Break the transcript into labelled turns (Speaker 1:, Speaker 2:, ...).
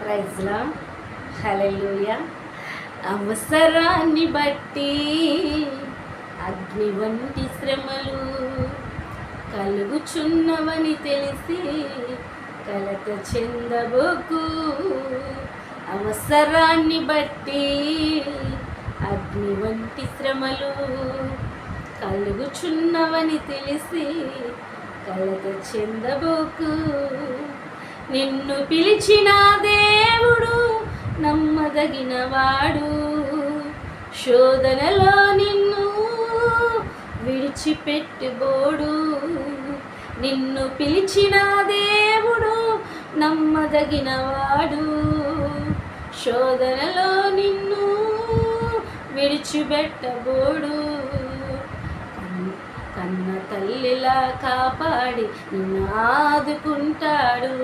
Speaker 1: ప్రైజ్లా హల్లెలూయా. అవసరాన్ని బట్టి అగ్ని వంటి శ్రమలు కలుగుచున్నవని తెలిసి కలత చెందబోకు. అవసరాన్ని బట్టి అగ్ని వంటి శ్రమలు కలుగుచున్నవని తెలిసి కలత చెందబోకు. నిన్ను పిలిచిన దేవుడు నమ్మదగినవాడు, శోధనలో నిన్ను విడిచిపెట్టుబోడు. నిన్ను పిలిచిన దేవుడు నమ్మదగినవాడు, శోధనలో నిన్ను విడిచిపెట్టబోడు. కన్న తల్లిలా కాపాడి నిన్ను ఆదుకుంటాడు.